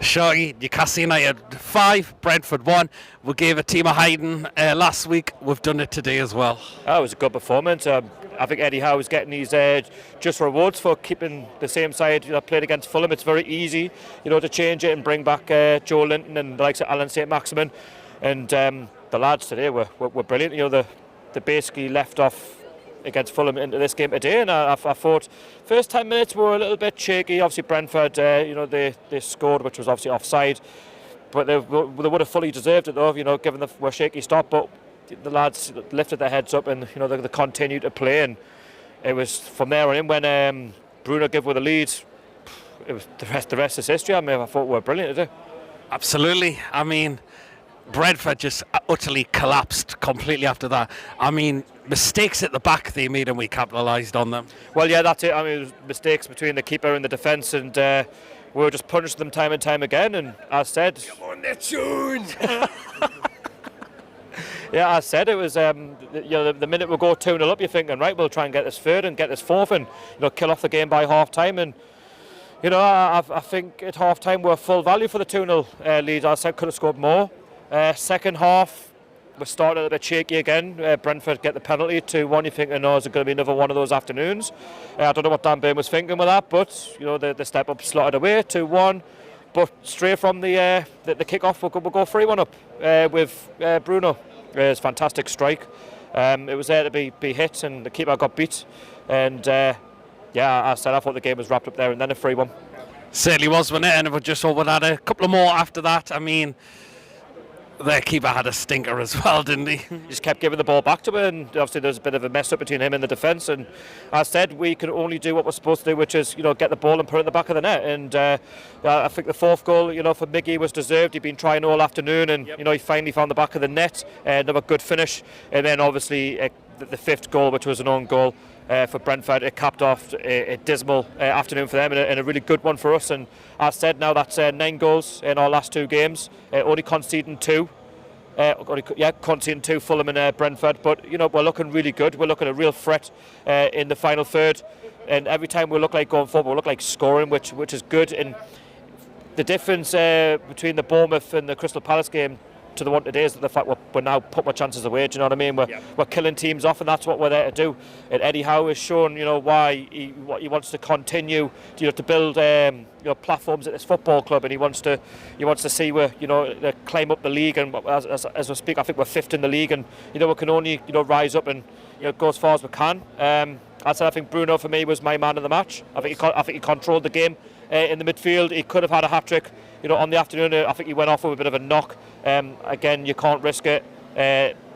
Shorty, Newcastle United 5, Brentford 1. We gave a team a hiding last week. We've done it today as well. Oh, it was a good performance. I think Eddie Howe is getting his just rewards for keeping the same side played against Fulham. It's very easy, to change it and bring back Joe Linton and the likes of Alan St Maximin. And the lads today were brilliant. They basically left off against Fulham into this game today, and I thought first 10 minutes were a little bit shaky. Obviously Brentford, they scored, which was obviously offside, but they would have fully deserved it though, given the shaky start. But the lads lifted their heads up and they continued to play, and it was from there on in when Bruno gave with the lead. It was the rest is history. I thought we were brilliant today. Absolutely. Brentford just utterly collapsed completely after that. Mistakes at the back they made and we capitalised on them. Well, yeah, that's it. It was mistakes between the keeper and the defence, and we were just punishing them time and time again. And as said, come on, the tune. Yeah, as said, it was the minute we go 2-0 up, you're thinking, right, we'll try and get this third and get this fourth, and kill off the game by half time. And I think at half time we were full value for the 2-0 lead. I said could have scored more. Second half, we started a bit shaky again. Brentford get the penalty 2-1. You're thinking, is it going to be another one of those afternoons? I don't know what Dan Burn was thinking with that, but the step up slotted away 2-1. But straight from the kick-off, we'll go 3-1 up with Bruno. It was a fantastic strike. It was there to be hit, and the keeper got beat. And I thought the game was wrapped up there, and then a 3-1. Certainly was, wasn't it? And we just over had a couple of more after that. Their keeper had a stinker as well, didn't he? He just kept giving the ball back to him, and obviously there's a bit of a mess up between him and the defence. And as I said, we can only do what we're supposed to do, which is get the ball and put it in the back of the net. And I think the fourth goal, for Miggy was deserved. He'd been trying all afternoon, and he finally found the back of the net. Another good finish, and then obviously the fifth goal, which was an own goal. For Brentford, it capped off a dismal afternoon for them, and a really good one for us. And as I said, now that's 9 goals in our last 2 games, only conceding 2. Conceding 2, Fulham and Brentford. But we're looking really good. We're looking a real threat in the final third, and every time we look like going forward, we look like scoring, which is good. And the difference between the Bournemouth and the Crystal Palace game to the one today is the fact we're now putting our chances away. Do you know what I mean? We're killing teams off, and that's what we're there to do. And Eddie Howe has shown, why he wants to continue, to build, platforms at this football club, and he wants to see where climb up the league. And as we speak, I think we're 5th in the league, and we can only rise up and go as far as we can. I think Bruno for me was my man of the match. I think he controlled the game in the midfield. He could have had a hat trick. On the afternoon, I think he went off with a bit of a knock. Again, you can't risk it.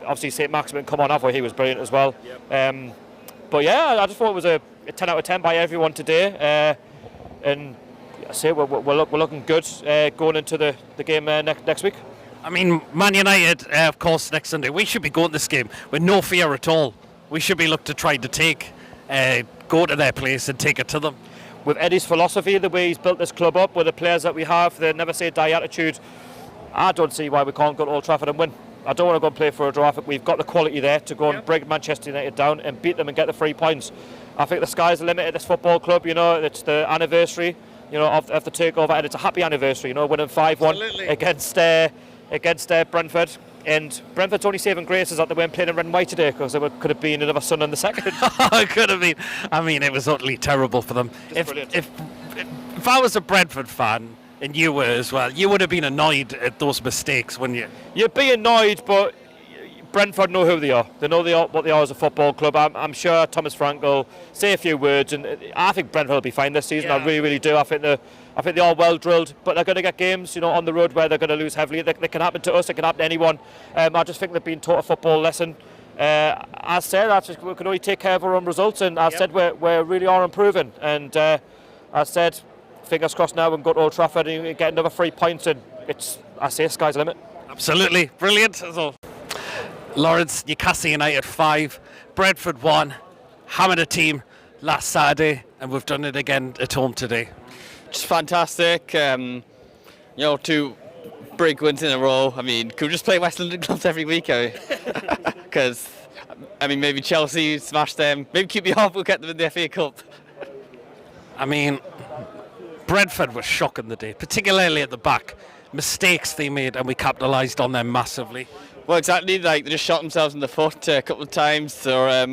Obviously, St Maximin come on halfway. He was brilliant as well. Yep. But yeah, I just thought it was a 10 out of 10 by everyone today. And I say we're looking good going into the game next week. Man United, of course, next Sunday. We should be going this game with no fear at all. We should be looking to try to go to their place and take it to them. With Eddie's philosophy, the way he's built this club up, with the players that we have, the never say die attitude, I don't see why we can't go to Old Trafford and win. I don't want to go and play for a draw. I think we've got the quality there to go and break Manchester United down and beat them and get the 3 points. I think the sky's the limit at this football club. It's the anniversary, of the takeover, and it's a happy anniversary. Winning 5-1 against Brentford. And Brentford's only saving grace is that they weren't playing in red and white today, because it could have been another Sun in the second. It could have been. It was utterly terrible for them. If I was a Brentford fan, and you were as well, you would have been annoyed at those mistakes, wouldn't you? You'd be annoyed, but Brentford know who they are. They know what they are as a football club. I'm sure Thomas Frank will say a few words, and I think Brentford will be fine this season. Yeah. I really, really do. I think they are well drilled, but they're going to get games, on the road where they're going to lose heavily. They can happen to us. It can happen to anyone. I just think they've been taught a football lesson. As said, we can only take care of our own results, and as said, we really are improving. And as said, fingers crossed now we can go to Old Trafford and get another 3 points, and sky's the limit. Absolutely brilliant. So, Lawrence, Newcastle United 5, Brentford 1, hammered a team last Saturday, and we've done it again at home today. Just fantastic. 2 big wins in a row. Could we just play West London clubs every week? Because maybe Chelsea smash them. Maybe QPR will get them in the FA Cup. Brentford was shocking the day, particularly at the back. Mistakes they made, and we capitalised on them massively. Well, exactly. Like, they just shot themselves in the foot a couple of times. So,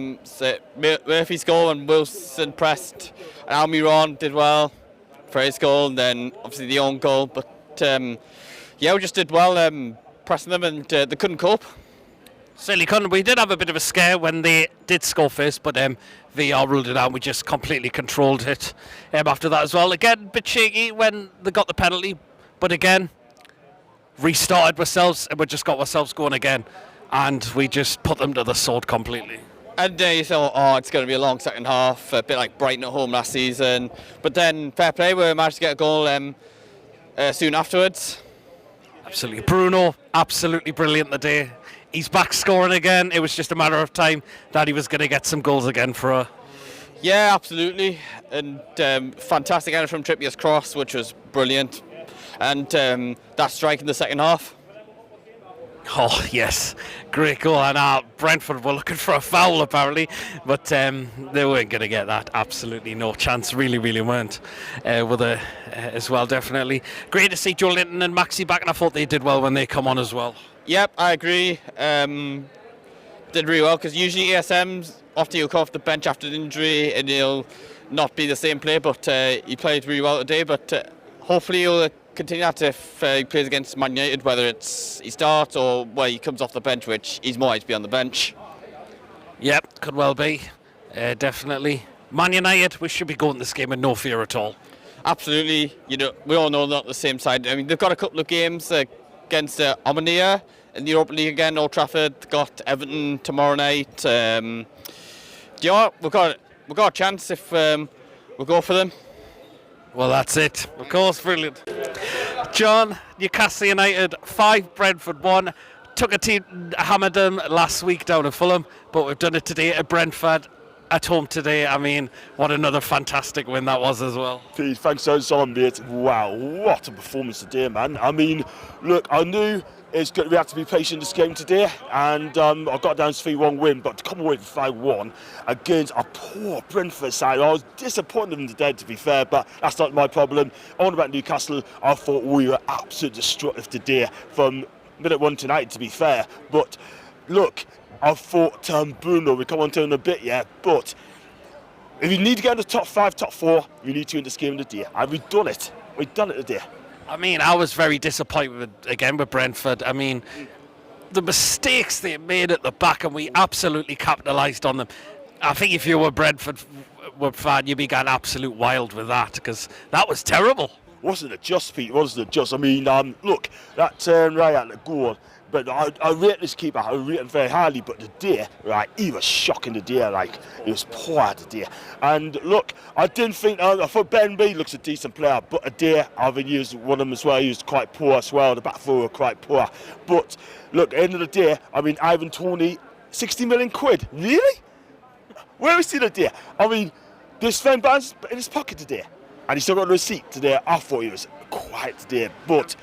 Murphy's goal and Wilson pressed, and Almiron did well for his goal, and then obviously the own goal. But yeah, we just did well pressing them, and they couldn't cope. Certainly couldn't. We did have a bit of a scare when they did score first, but VAR ruled it out. We just completely controlled it after that as well. Again, a bit shaky when they got the penalty, but again, restarted ourselves and we just got ourselves going again, and we just put them to the sword completely. And you thought, oh, it's going to be a long second half, a bit like Brighton at home last season. But then, fair play, we managed to get a goal soon afterwards. Absolutely. Bruno, absolutely brilliant today. He's back scoring again. It was just a matter of time that he was going to get some goals again for her. Yeah, absolutely. And fantastic effort from Trippier's cross, which was brilliant. And that strike in the second half. Oh, yes. Great goal. And Brentford were looking for a foul, apparently. But they weren't going to get that. Absolutely no chance. Really, really weren't. With as well, definitely. Great to see Joe Linton and Maxi back. And I thought they did well when they come on as well. Yep, I agree. Did really well, because usually ASMs, often he'll come off the bench after an injury and he'll not be the same player. But he played really well today. But hopefully he'll continue that if he plays against Man United, whether it's he starts or where he comes off the bench, which he's more likely to be on the bench. Yep, could well be. Definitely. Man United, we should be going this game with no fear at all. Absolutely. You know, we all know they're not the same side. I mean, they've got a couple of games against Omonia in the Europa League again, Old Trafford. They've got Everton tomorrow night. Do you know what? We've got a chance if we go for them. Well, that's it. Of course, brilliant. John, Newcastle United 5, Brentford 1. Took a team, hammered them last week down at Fulham, but we've done it today at Brentford, at home today. I mean, what another fantastic win that was as well. Pete, thanks so much, mate. Wow, what a performance today, man. I mean, look, I knew we had to be patient in this game today, and I got down to 3-1 win, but to come away with 5-1 against a poor Brentford side, I was disappointed in the dead, to be fair, but that's not my problem. On about Newcastle, I thought we were absolutely destructive today from minute 1 tonight, to be fair. But look, I thought Bruno, we come on to him in a bit, yeah, but if you need to get in the top 5, top 4, you need to win this game today, and we've done it. We've done it today. I mean, I was very disappointed again with Brentford. I mean, the mistakes they made at the back, and we absolutely capitalised on them. I think if you were a Brentford fan, you'd be going absolute wild with that, because that was terrible. Wasn't it just, Pete? Wasn't it just? I mean, look, that turn right at the goal. But I rate this keeper, I rate him very highly, but today, right, he was shocking today, like, he was poor today. And look, I didn't think, I thought Ben B looks a decent player, but today, I've used one of them as well, he was quite poor as well, the back four were quite poor. But look, at the end of the day, I mean, Ivan Toney, 60 million quid, really? Where is he today? I mean, this Sven Barnes in his pocket today, and he's still got a receipt today. I thought he was quiet today, but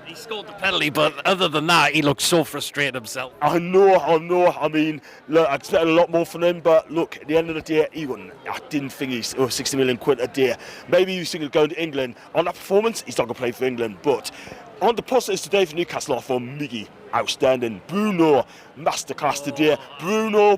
he scored the penalty, but other than that, he looked so frustrated himself. I know. I mean, look, I expected a lot more from him, but look, at the end of the day, I didn't think he's 60 million quid a day. Maybe he was thinking of going to England. On that performance, he's not going to play for England, but on the positives today for Newcastle, I thought Miggy, outstanding. Bruno, masterclass today. Bruno,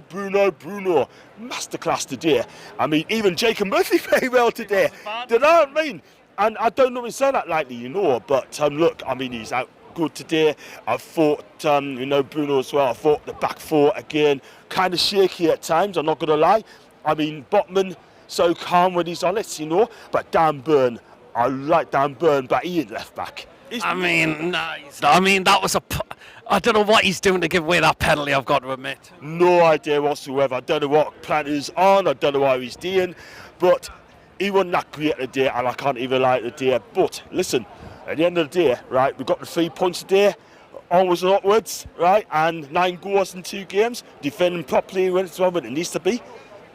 masterclass today. I mean, even Jacob Murphy very well today. Do you know what I mean? And I don't normally say that lightly, but look, I mean, he's out good today. I thought, Bruno as well. I thought the back four, again, kind of shaky at times, I'm not going to lie. I mean, Botman, so calm when he's on it, But Dan Burn, I like Dan Burn, but he ain't left back. I mean, that was I don't know what he's doing to give away that penalty, I've got to admit. No idea whatsoever. I don't know what plan he's on. I don't know what he's doing. But he wasn't that great today, and I can't even like it today. But listen, at the end of the day, right, we got the 3 points today, onwards and upwards, right, and 9 goals in 2 games, defending properly when it's when it needs to be.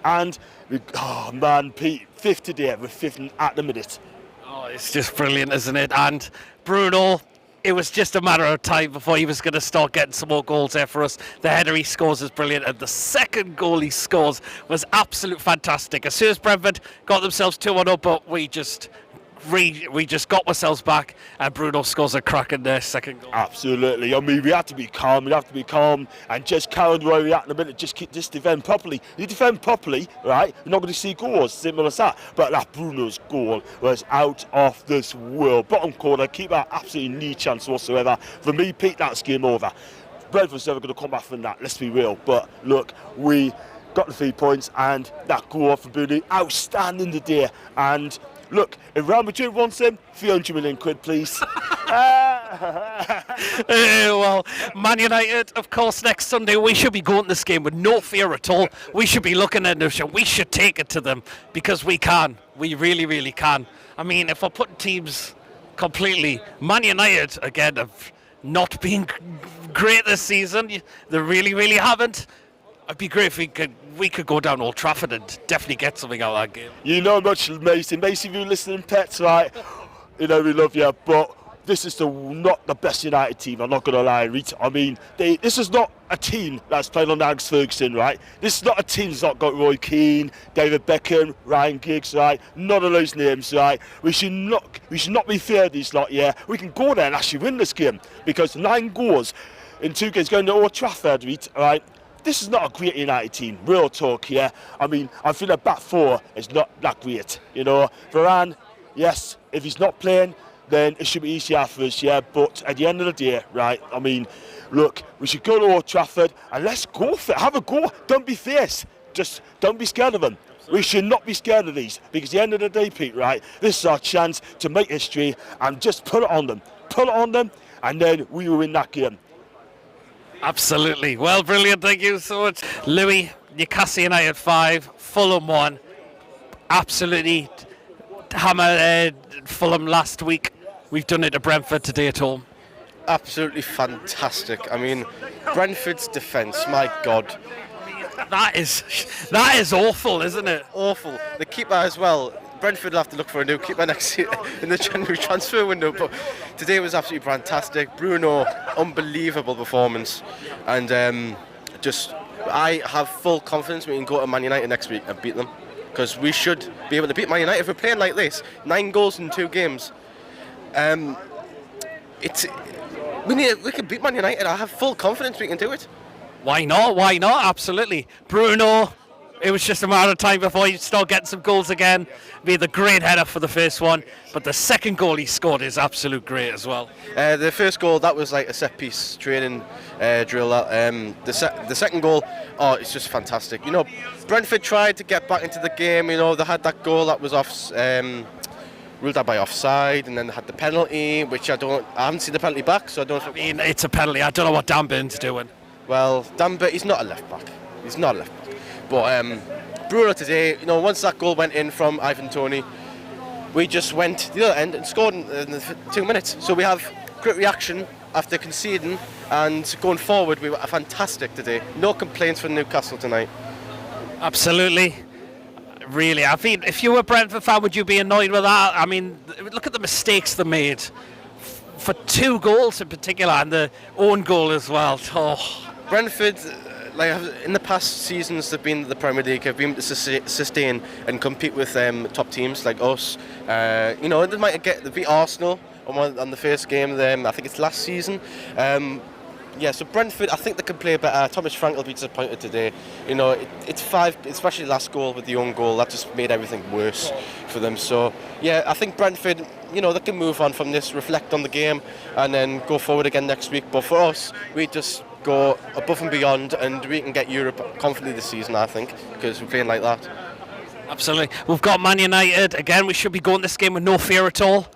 And, Pete, 5th today, we're 5th at the minute. Oh, it's just brilliant, isn't it? And Bruno, it was just a matter of time before he was going to start getting some more goals there for us. The header he scores is brilliant, and the second goal he scores was absolute fantastic. As soon as Brentford got themselves 2-1 up, but we just we just got ourselves back, and Bruno scores a cracking second goal. Absolutely. I mean, we have to be calm. We have to be calm and just carry on the way we're at in a minute. Just defend properly. You defend properly, right? You're not going to see goals. Simple as that. But that Bruno's goal was out of this world. Bottom corner, keeper absolutely no chance whatsoever. For me, Pete, that's game over. Brentford's never going to come back from that. Let's be real. But look, we got the 3 points, and that goal for Bruno, outstanding today. And look, if Real Madrid wants him, 300 million quid, please. Well, Man United, of course, next Sunday, we should be going to this game with no fear at all. We should be looking at it, we should take it to them, because we can. We really, really can. I mean, if we're putting teams completely... Man United, again, have not been great this season. They really, really haven't. It'd be great if we could go down Old Trafford and definitely get something out of that game. You know much, Mason. Mason, if you're listening, pets, right? You know we love you, but this is not the best United team. I'm not going to lie, Reed. I mean, this is not a team that's played on Alex Ferguson, right? This is not a team that's not got Roy Keane, David Beckham, Ryan Giggs, right? None of those names, right? We should not be feared these lot. Yeah, we can go there and actually win this game, because 9 goals in 2 games going to Old Trafford, Reed, right? This is not a great United team, real talk, yeah. I mean, I feel the back 4 is not that great, you know. Varane, yes, if he's not playing, then it should be easier for us, yeah. But at the end of the day, right, I mean, look, we should go to Old Trafford and let's go for it. Have a go. Don't be fierce. Just don't be scared of them. We should not be scared of these, because at the end of the day, Pete, right, this is our chance to make history and just put it on them. Put it on them, and then we will win that game. Absolutely. Well, brilliant. Thank you so much. Louis, Newcastle United 5, Fulham 1. Absolutely hammered Fulham last week. We've done it to Brentford today at home. Absolutely fantastic. I mean, Brentford's defence, my God. That is awful, isn't it? Awful. The keeper as well. Brentford will have to look for a new keeper next year in the January transfer window, but today was absolutely fantastic. Bruno, unbelievable performance, and I have full confidence we can go to Man United next week and beat them, because we should be able to beat Man United if we're playing like this. 9 goals in 2 games. We can beat Man United. I have full confidence we can do it. Why not? Why not? Absolutely. Bruno, it was just a matter of time before you start getting some goals again. Be the great header for the first one, but the second goal he scored is absolute great as well. The first goal, that was like a set-piece training drill. The second goal, it's just fantastic. You know, Brentford tried to get back into the game. You know, they had that goal that was ruled out by offside, and then they had the penalty, which I haven't seen the penalty back, so I don't. I mean, it's a penalty. I don't know what Dan Burn's doing. Well, Danbert, he's not a left back. He's not a left back. But Bruno today, you know, once that goal went in from Ivan Toney, we just went to the other end and scored in 2 minutes. So we have great reaction after conceding, and going forward, we were fantastic today. No complaints from Newcastle tonight. Absolutely. Really, I mean, if you were a Brentford fan, would you be annoyed with that? I mean, look at the mistakes they made for 2 goals in particular, and the own goal as well. Oh. Brentford, like in the past seasons, they've been the Premier League, have been able to sustain and compete with top teams like us. You know, they beat Arsenal on the first game. I think it's last season. Yeah, so Brentford, I think they can play better. Thomas Frank will be disappointed today. You know, it's 5, especially last goal with the own goal, that just made everything worse for them. So, yeah, I think Brentford, you know, they can move on from this, reflect on the game, and then go forward again next week. But for us, we just go above and beyond, and we can get Europe confidently this season, I think, because we're playing like that. Absolutely. We've got Man United. Again, we should be going this game with no fear at all.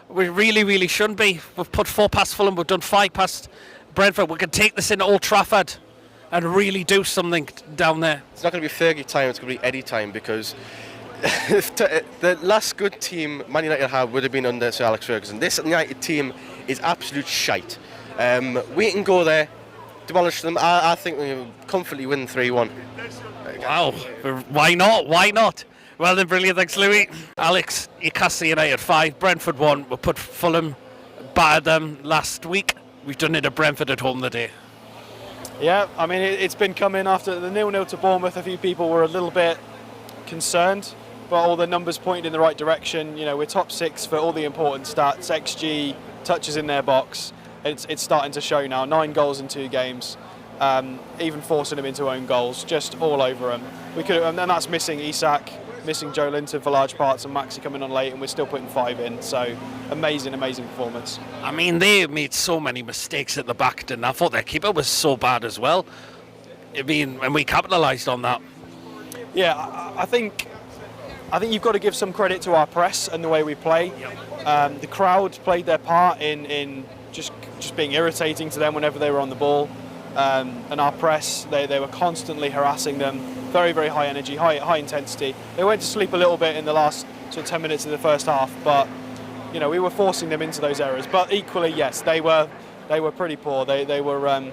We really, really shouldn't be. We've put 4 past Fulham, we've done 5 past Brentford. We can take this into Old Trafford and really do something down there. It's not going to be Fergie time, it's going to be Eddie time, because the last good team Man United had would have been under Sir Alex Ferguson. This United team is absolute shite. We can go there, demolish them. I think we will comfortably win 3-1. Wow, why not? Why not? Well then, brilliant. Thanks, Louis. Alex, Newcastle United 5, Brentford 1. We put Fulham, battered them last week. We've done it at Brentford at home today. Yeah, I mean, it's been coming after the 0-0 to Bournemouth. A few people were a little bit concerned but all the numbers pointed in the right direction. You know, we're top 6 for all the important stats, XG, touches in their box. It's starting to show now. 9 goals in 2 games, even forcing them into own goals, just all over them. We could, and that's missing Isak, missing Joe Linton for large parts, and Maxi coming on late, and we're still putting 5 in. So amazing performance. I mean, they made so many mistakes at the back, didn't they? I thought their keeper was so bad as well. I mean, and we capitalised on that. Yeah, I think you've got to give some credit to our press and the way we play. The crowd played their part in just being irritating to them whenever they were on the ball. And our press, they were constantly harassing them. Very, very high energy, high intensity. They went to sleep a little bit in the last sort of 10 minutes of the first half, but you know, we were forcing them into those errors. But equally, yes, they were pretty poor. They were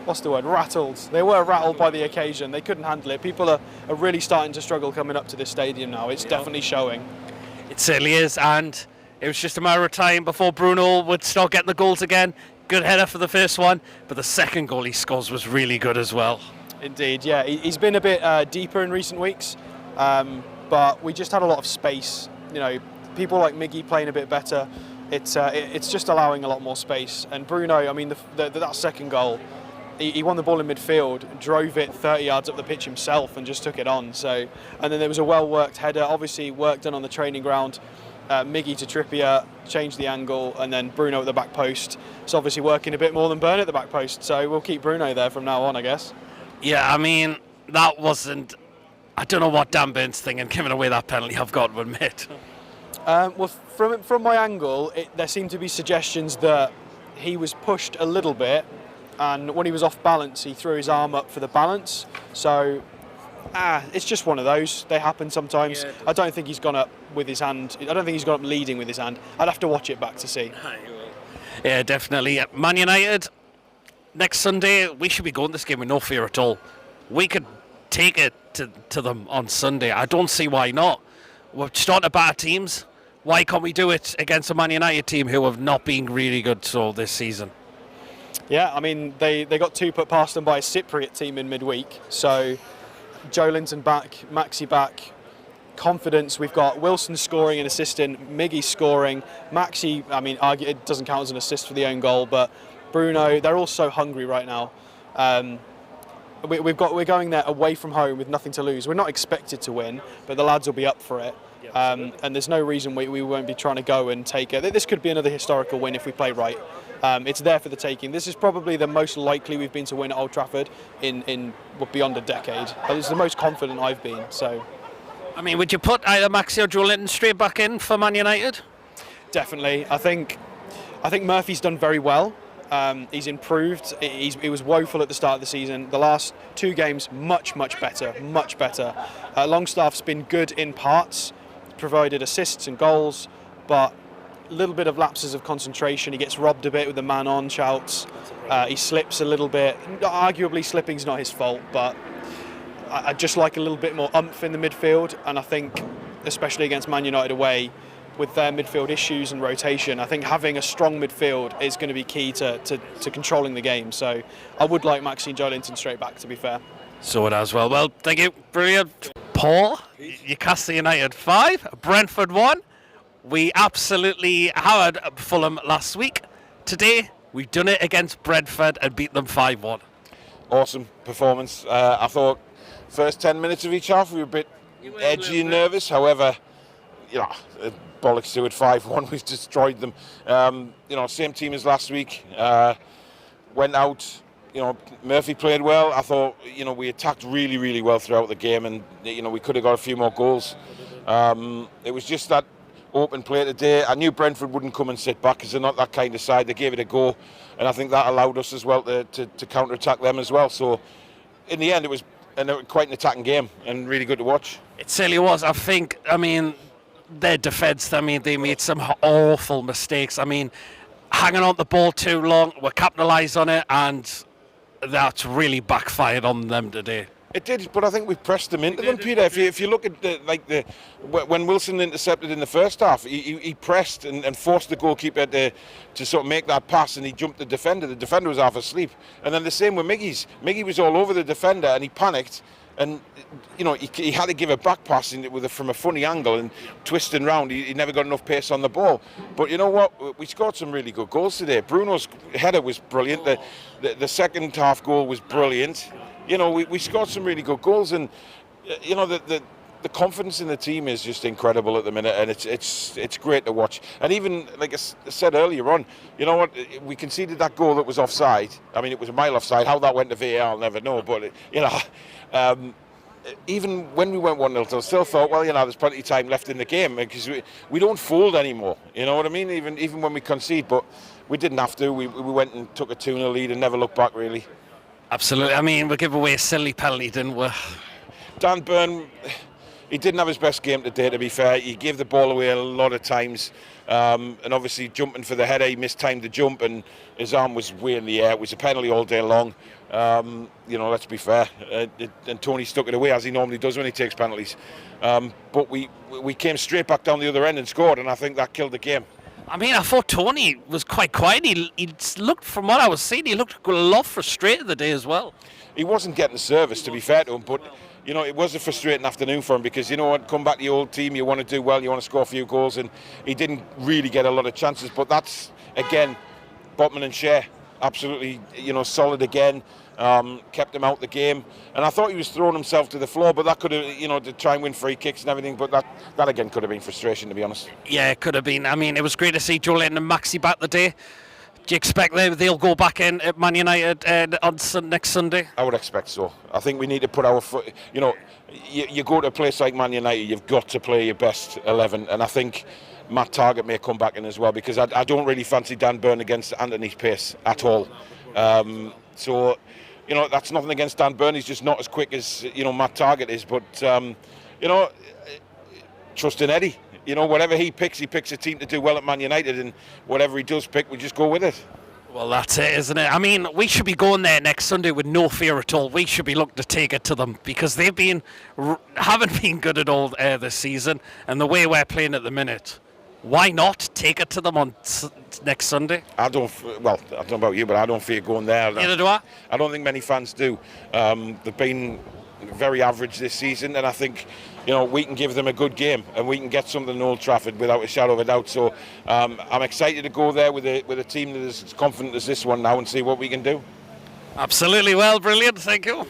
what's the word? Rattled. They were rattled by the occasion. They couldn't handle it. People are really starting to struggle coming up to this stadium now. It's definitely showing. It certainly is, and it was just a matter of time before Bruno would start getting the goals again. Good header for the first one, but the second goal he scores was really good as well. Indeed, yeah. He's been a bit deeper in recent weeks, but we just had a lot of space. You know, people like Miggy playing a bit better. It's just allowing a lot more space. And Bruno, I mean, that second goal, he won the ball in midfield, drove it 30 yards up the pitch himself and just took it on. So, and then there was a well-worked header, obviously work done on the training ground. Miggy to Trippier, changed the angle, and then Bruno at the back post. It's obviously working a bit more than Burn at the back post, so we'll keep Bruno there from now on, I guess. Yeah, I mean, that wasn't... I don't know what Dan Burns thinking, giving away that penalty, I've got to admit. Well, from my angle, there seemed to be suggestions that he was pushed a little bit, and when he was off balance, he threw his arm up for the balance. So, it's just one of those. They happen sometimes. Yeah. I don't think he's gone up with his hand. I don't think he's gone up leading with his hand. I'd have to watch it back to see. Yeah, definitely. Man United, next Sunday, we should be going this game with no fear at all. We could take it to them on Sunday. I don't see why not. We're starting to batter teams. Why can't we do it against a Man United team who have not been really good so this season? Yeah, I mean, they got 2 put past them by a Cypriot team in midweek. So, Joe Linton back, Maxi back, confidence. We've got Wilson scoring and assisting, Miggy scoring, Maxi, I mean, it doesn't count as an assist for the own goal, but Bruno, they're all so hungry right now. We're going there away from home with nothing to lose. We're not expected to win, but the lads will be up for it. And there's no reason we won't be trying to go and take it. This could be another historical win if we play right. It's there for the taking. This is probably the most likely we've been to win at Old Trafford in beyond a decade. It's the most confident I've been. So, I mean, would you put either Maxi or Joe Linton straight back in for Man United? Definitely. I think Murphy's done very well. He's improved. He was woeful at the start of the season. The last 2 games, much better. Longstaff's been good in parts, provided assists and goals, but a little bit of lapses of concentration. He gets robbed a bit with the man on shouts. He slips a little bit. Arguably slipping's not his fault, but I'd just like a little bit more oomph in the midfield, and I think especially against Man United away with their midfield issues and rotation, I think having a strong midfield is going to be key to controlling the game. So I would like Maxi and Joe Linton straight back, to be fair. So it as well. Well, thank you. Brilliant. Paul, Newcastle United 5, Brentford 1. We absolutely hammered Fulham last week. Today, we've done it against Brentford and beat them 5-1. Awesome performance. I thought first 10 minutes of each half we were a bit edgy and nervous. However, you know, bollocks to it, 5-1, we've destroyed them. You know, same team as last week. Went out, you know, Murphy played well. I thought, you know, we attacked really well throughout the game, and, you know, we could have got a few more goals. It was just that open play today. I knew Brentford wouldn't come and sit back because they're not that kind of side. They gave it a go, and I think that allowed us as well to counter-attack them as well. So in the end, it was quite an attacking game and really good to watch. It certainly was. I mean, their defence, I mean, they made some awful mistakes. I mean, hanging on the ball too long, we capitalised on it, and that's really backfired on them today. It did, but I think we pressed them into them, Peter. If you look at when Wilson intercepted in the first half, he pressed and forced the goalkeeper to sort of make that pass, and he jumped the defender. The defender was half asleep. And then the same with Miggy's. Miggy was all over the defender, and he panicked, And he had to give a back pass from a funny angle and twisting round. He never got enough pace on the ball. But you know what? We scored some really good goals today. Bruno's header was brilliant. The second half goal was brilliant. We scored some really good goals, and the confidence in the team is just incredible at the minute, and it's great to watch. And even like I said earlier on, you know what? We conceded that goal that was offside. I mean, it was a mile offside. How that went to VAR, I'll never know. But even when we went 1-0, I still thought, well, there's plenty of time left in the game because we don't fold anymore. You know what I mean? Even when we concede, but we didn't have to. We went and took a 2-0 lead and never looked back, really. Absolutely. I mean, we gave away a silly penalty, didn't we? Dan Burn, he didn't have his best game today, to be fair. He gave the ball away a lot of times. And obviously jumping for the header, he mistimed the jump and his arm was way in the air. It was a penalty all day long. Let's be fair. And Tony stuck it away, as he normally does when he takes penalties. But we came straight back down the other end and scored, and I think that killed the game. I mean, I thought Tony was quite quiet. He looked, from what I was seeing, he looked a lot frustrated the day as well. He wasn't getting service, to be fair to him, but it was a frustrating afternoon for him because, come back to your old team, you want to do well, you want to score a few goals, and he didn't really get a lot of chances. But that's, again, Botman and Shea, absolutely, solid again, kept him out the game. And I thought he was throwing himself to the floor, but that could have, to try and win free kicks and everything, but that again could have been frustration, to be honest. Yeah, it could have been. I mean, it was great to see Joe Linton and Maxi back today. Do you expect they'll go back in at Man United on next Sunday? I would expect so. I think we need to put our foot... You go to a place like Man United, you've got to play your best 11, and I think Matt Targett may come back in as well, because I don't really fancy Dan Burn against Anthony's pace at all. So, that's nothing against Dan Burn. He's just not as quick as, Matt Targett is, but, trust in Eddie. Whatever he picks a team to do well at Man United, and whatever he does pick, we just go with it. Well, that's it, isn't it? I mean, we should be going there next Sunday with no fear at all. We should be looking to take it to them because they've haven't been good at all this season, and the way we're playing at the minute. Why not take it to them on next Sunday? I don't know about you, but I don't fear going there. Neither do I. I don't think many fans do. They've been very average this season, and I think we can give them a good game and we can get something in Old Trafford without a shadow of a doubt. So I'm excited to go there with a team that is as confident as this one now and see what we can do. Absolutely. Well, brilliant. Thank you.